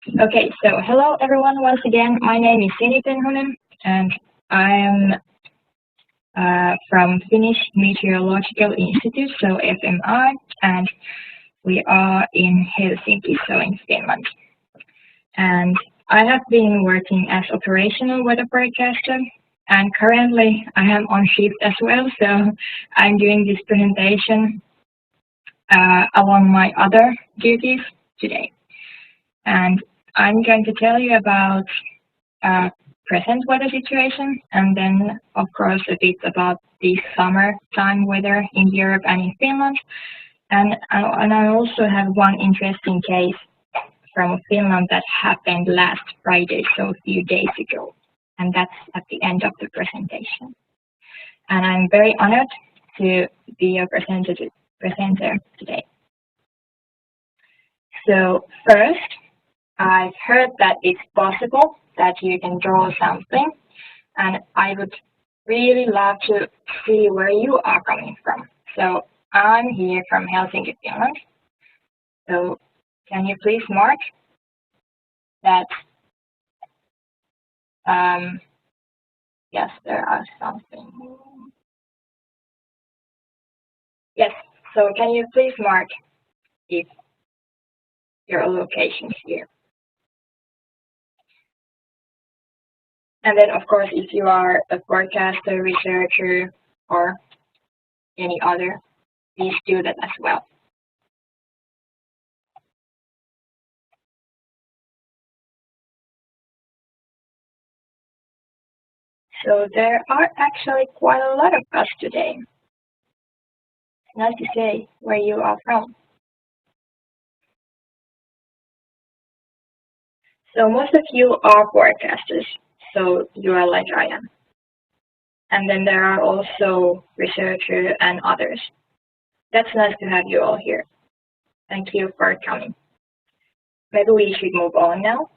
Okay, so hello everyone once again. My name is Sini Tenhunen and I am from Finnish Meteorological Institute, so FMI, and we are in Helsinki, so in Finland. And I have been working as operational weather forecaster, and currently I am on shift as well, so I'm doing this presentation along my other duties today. And I'm going to tell you about present weather situation, and then of course a bit about the summertime weather in Europe and in Finland. And I also have one interesting case from Finland that happened last Friday, so a few days ago. And that's at the end of the presentation. And I'm very honored to be your presenter today. So first, I've heard that it's possible that you can draw something, and I would really love to see where you are coming from. So I'm here from Helsinki, Finland. So can you please mark that? Yes, there are something. Yes, so can you please mark if your location here? And then, of course, if you are a forecaster, researcher, or any other, please do that as well. So there are actually quite a lot of us today. It's nice to say where you are from. So most of you are forecasters, so you are like I am. And then there are also researchers and others. That's nice to have you all here. Thank you for coming. Maybe we should move on now.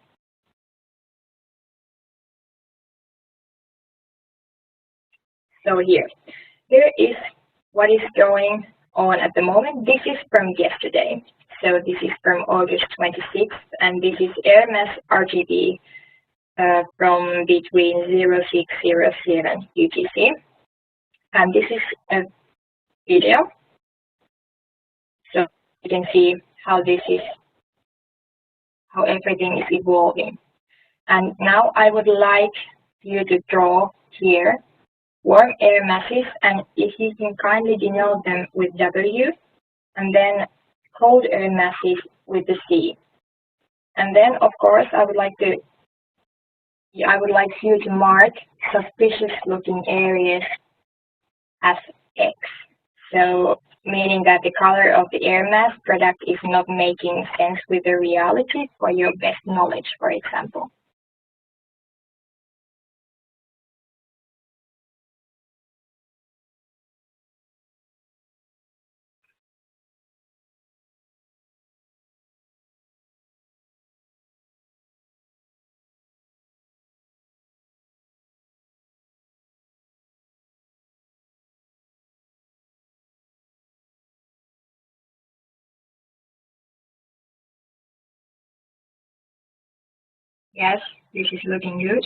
So here is what is going on at the moment. This is from yesterday. So this is from August 26th, and this is air mass RGB from between 0607 UTC. And this is a video. So you can see how how everything is evolving. And now I would like you to draw here warm air masses, and if you can kindly denote them with W, and then cold air masses with the C. And then, of course, I would like you to mark suspicious-looking areas as X. So, meaning that the color of the air mass product is not making sense with the reality for your best knowledge, for example. Yes, this is looking good.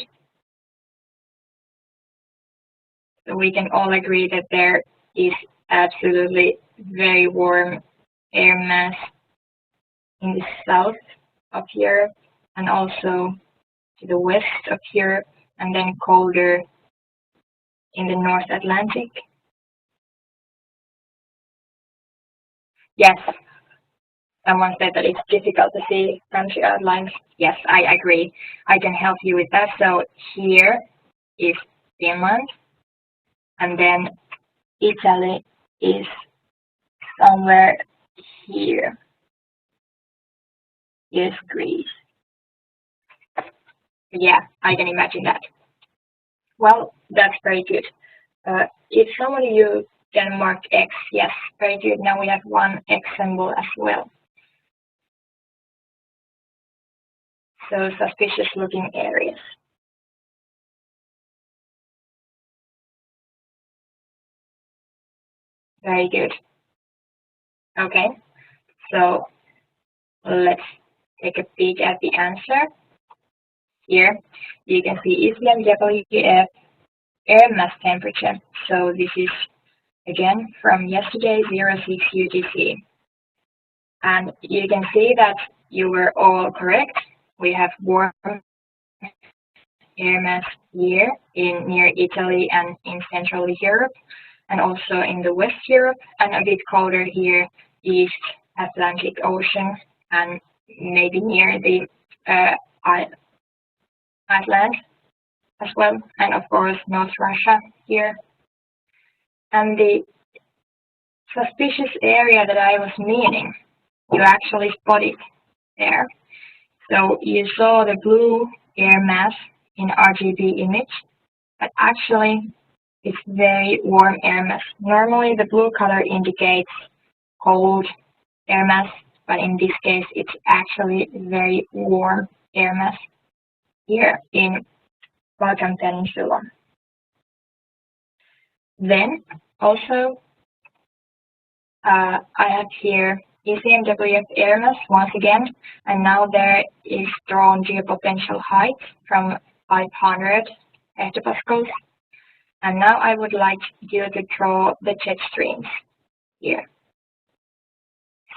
So we can all agree that there is absolutely very warm air mass in the south of Europe and also to the west of Europe, and then colder in the North Atlantic. Yes, someone said that it's difficult to see country outlines. Yes, I agree. I can help you with that. So here is Finland, and then Italy is somewhere here. Here's Greece. Yeah, I can imagine that. Well, that's very good. If some of you can mark X, yes, very good. Now we have one X symbol as well. So suspicious looking areas. Very good. Okay, so let's take a peek at the answer. Here you can see ECMWF air mass temperature. So this is again from yesterday 06 UTC. And you can see that you were all correct. We have warm air mass here in near Italy and in Central Europe, and also in the West Europe, and a bit colder here, East Atlantic Ocean, and maybe near the Iceland as well, and of course North Russia here. And the suspicious area that I was meaning, you actually spotted there. So you saw the blue air mass in RGB image, but actually it's very warm air mass. Normally the blue color indicates cold air mass, but in this case it's actually very warm air mass here in Balkan Peninsula. Then also I have here ECMWF air mass once again, and now there is drawn geopotential height from 500 hectopascals. And now I would like you to draw the jet streams here.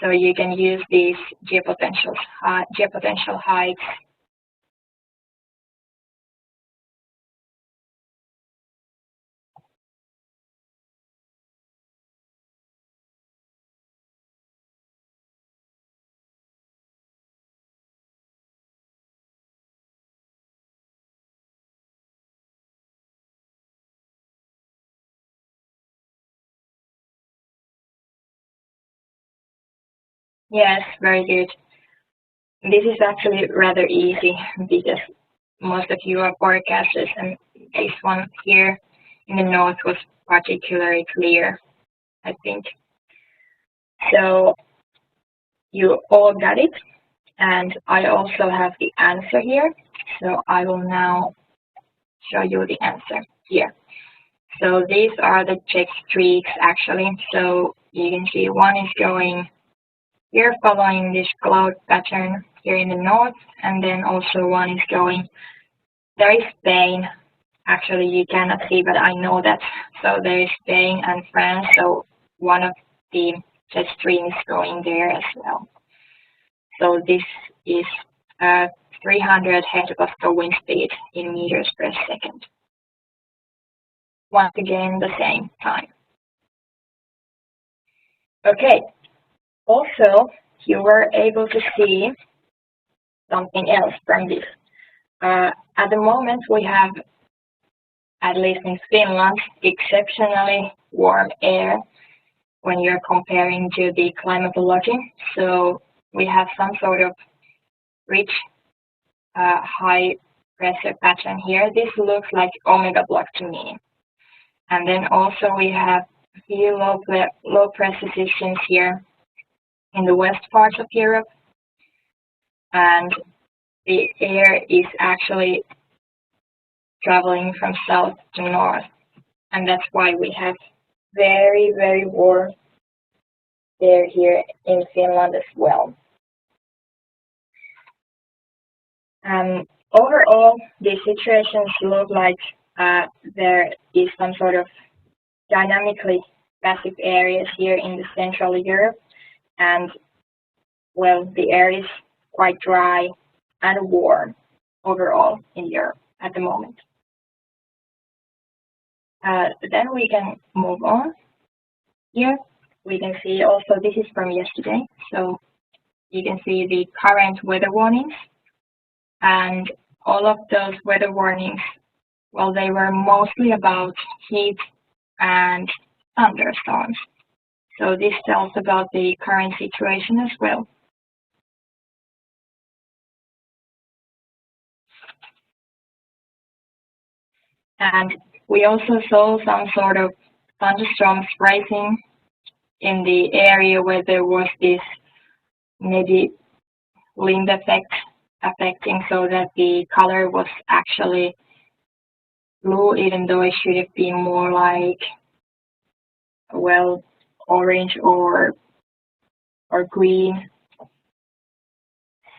So you can use these geopotential heights. Yes, very good. This is actually rather easy because most of you are forecasters, and this one here in the north was particularly clear, I think. So you all got it, and I also have the answer here. So I will now show you the answer here. So these are the jet streaks actually. So you can see one is going here following this cloud pattern here in the north, and then also one is going, there is Spain, actually you cannot see, but I know that. So there is Spain and France, so one of the jet streams going there as well. So this is 300 hectopascal wind speed in meters per second. Once again, the same time. Okay. Also, you were able to see something else from this. At the moment, we have, at least in Finland, exceptionally warm air when you're comparing to the climatology. So we have some sort of rich high pressure pattern here. This looks like omega block to me. And then also we have a few low pressure systems here in the west part of Europe, and the air is actually traveling from south to north, and that's why we have very, very warm air here in Finland as well. Overall, these situations look like there is some sort of dynamically passive areas here in the Central Europe. And, well, the air is quite dry and warm overall in Europe at the moment. Then we can move on. Here we can see also, this is from yesterday, so you can see the current weather warnings. And all of those weather warnings, well, they were mostly about heat and thunderstorms. So this tells about the current situation as well. And we also saw some sort of thunderstorms rising in the area where there was this maybe wind effect affecting, so that the color was actually blue, even though it should have been more like, well, orange or green.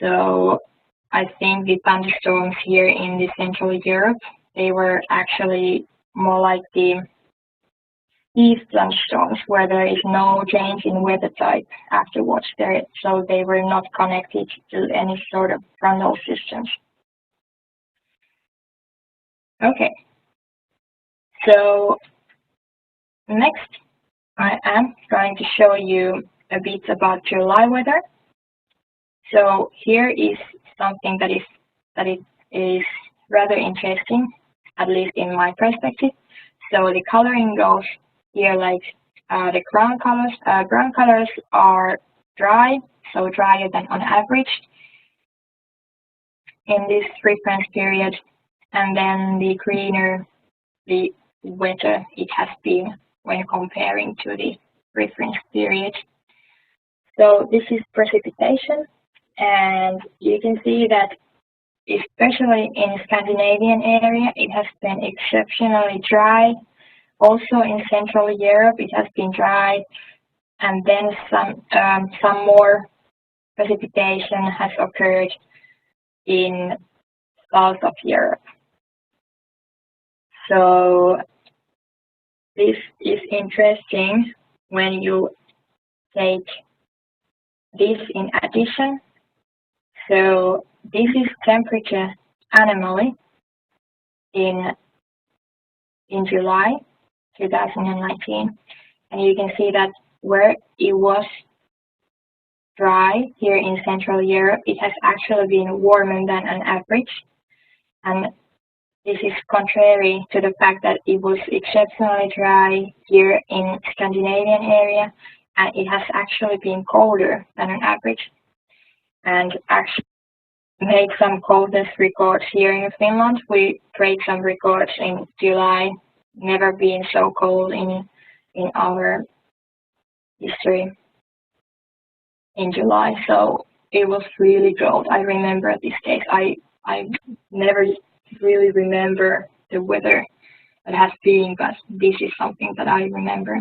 So I think the thunderstorms here in the Central Europe, they were actually more like the east thunderstorms where there is no change in weather type afterwards there, so they were not connected to any sort of frontal systems. Okay, so next I am going to show you a bit about July weather. So here is something that is rather interesting, at least in my perspective. So the coloring goes here like the ground colors. Ground colors are dry, so drier than on average in this reference period, and then the greener the wetter it has been when comparing to the reference period. So this is precipitation, and you can see that especially in Scandinavian area it has been exceptionally dry. Also in Central Europe it has been dry, and then some more precipitation has occurred in south of Europe. So this is interesting when you take this in addition. So this is temperature anomaly in July 2019, and you can see that where it was dry here in Central Europe, it has actually been warmer than an average, and this is contrary to the fact that it was exceptionally dry here in Scandinavian area, and it has actually been colder than an average. And actually make some coldest records here in Finland. We break some records in July, never been so cold in our history in July. So it was really cold. I remember this case. I never really remember the weather that has been, but this is something that I remember.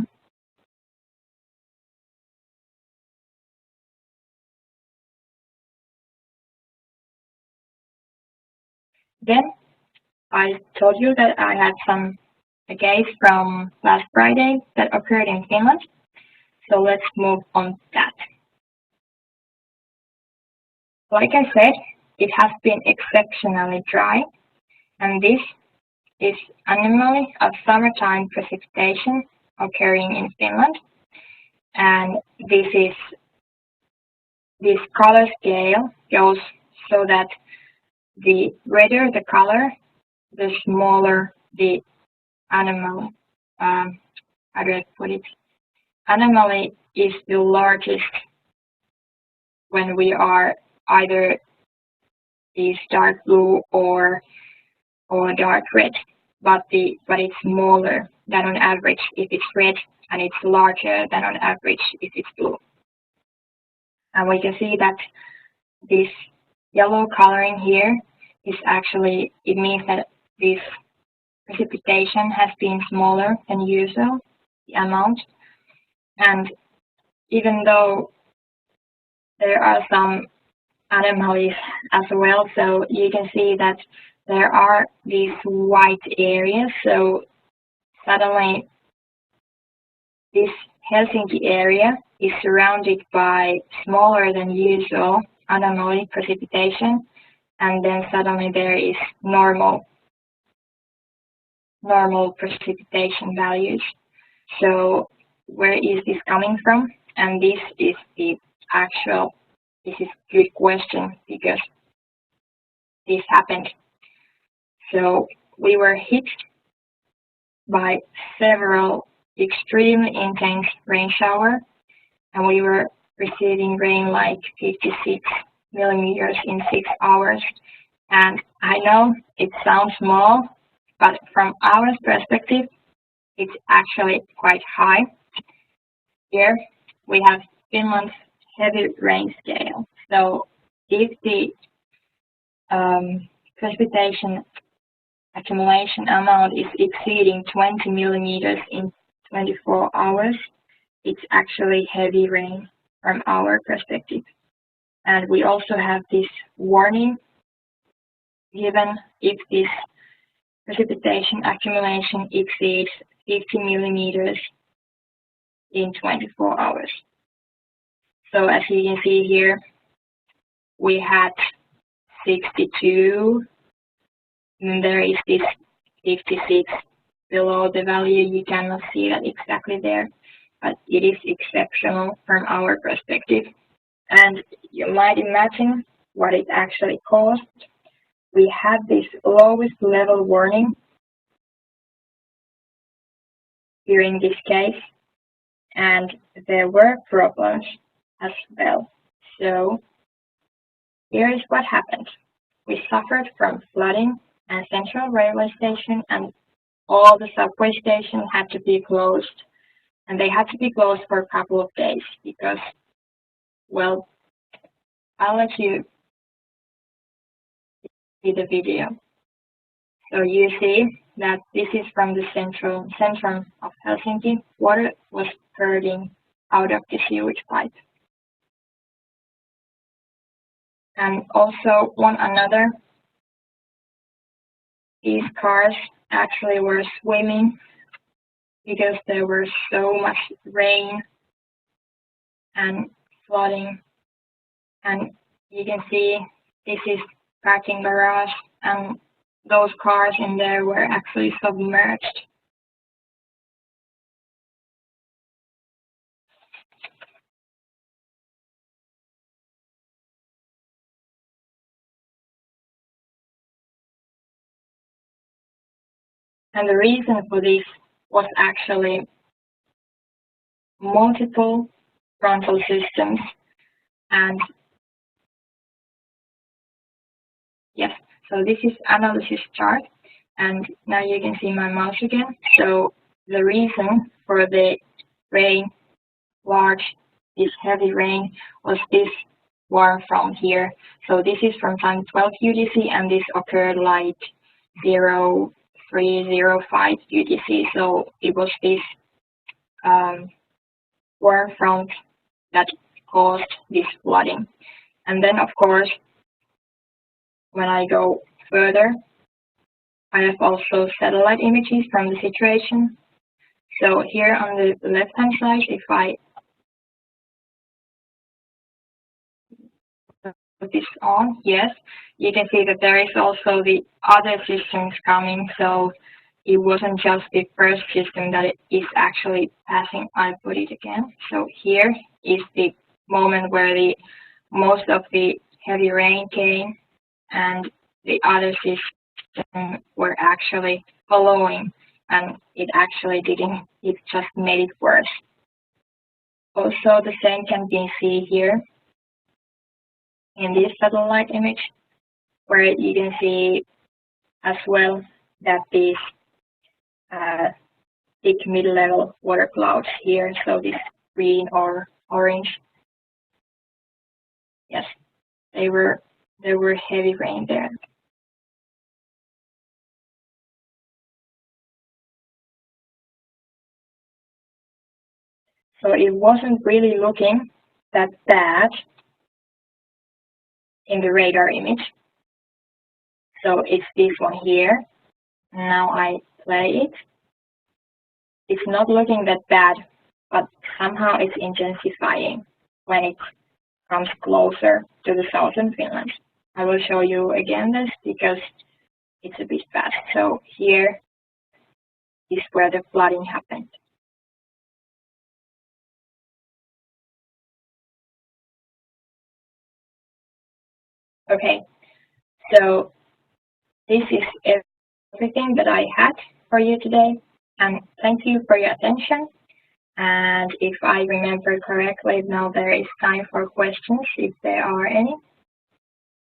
Then I told you that I had a case from last Friday that occurred in Finland. So let's move on to that. Like I said, it has been exceptionally dry, and this is anomaly of summertime precipitation occurring in Finland. And this color scale goes so that the redder the color, the smaller the anomaly. How do I put it? Anomaly is the largest when we are either is dark blue or dark red, but it's smaller than on average if it's red, and it's larger than on average if it's blue. And we can see that this yellow coloring here is actually, it means that this precipitation has been smaller than usual, the amount. And even though there are some anomalies as well, so you can see that there are these white areas. So suddenly this Helsinki area is surrounded by smaller than usual anomaly precipitation, and then suddenly there is normal precipitation values. So where is this coming from? And this is this is a good question, because this happened. So we were hit by several extremely intense rain showers, and we were receiving rain like 56 millimeters in 6 hours. And I know it sounds small, but from our perspective, it's actually quite high. Here we have Finland's heavy rain scale. So if the precipitation accumulation amount is exceeding 20 millimeters in 24 hours, it's actually heavy rain from our perspective. And we also have this warning given if this precipitation accumulation exceeds 50 millimeters in 24 hours. So as you can see here, we had 62, and there is this 56 below the value. You cannot see that exactly there, but it is exceptional from our perspective. And you might imagine what it actually caused. We had this lowest level warning during this case, and there were problems as well. So here is what happened. We suffered from flooding and Central Railway Station, and all the subway stations had to be closed. And they had to be closed for a couple of days because, well, I'll let you see the video. So you see that this is from the centrum of Helsinki. Water was spurting out of the sewage pipe. And also another, these cars actually were swimming because there was so much rain and flooding. And you can see this is parking garage, and those cars in there were actually submerged. And the reason for this was actually multiple frontal systems. And yes, so this is analysis chart. And now you can see my mouse again. So the reason for the rain, this heavy rain, was this warm from here. So this is from time 12 UTC, and this occurred like 0305 UTC. So it was this warm front that caused this flooding. And then, of course, when I go further, I have also satellite images from the situation. So here on the left-hand side, if I put this on, yes, you can see that there is also the other systems coming. So it wasn't just the first system that it is actually passing. I'll put it again. So here is the moment where most of the heavy rain came, and the other systems were actually following, and it actually didn't, it just made it worse. Also, the same can be seen here in this satellite image, where you can see as well that these thick mid-level water clouds here, so this green or orange, yes, there were heavy rain there. So it wasn't really looking that bad in the radar image. So it's this one here. Now I play it. It's not looking that bad, but somehow it's intensifying when it comes closer to the southern Finland. I will show you again this because it's a bit fast. So here is where the flooding happened. Okay, so this is everything that I had for you today, and thank you for your attention. And if I remember correctly, now there is time for questions if there are any.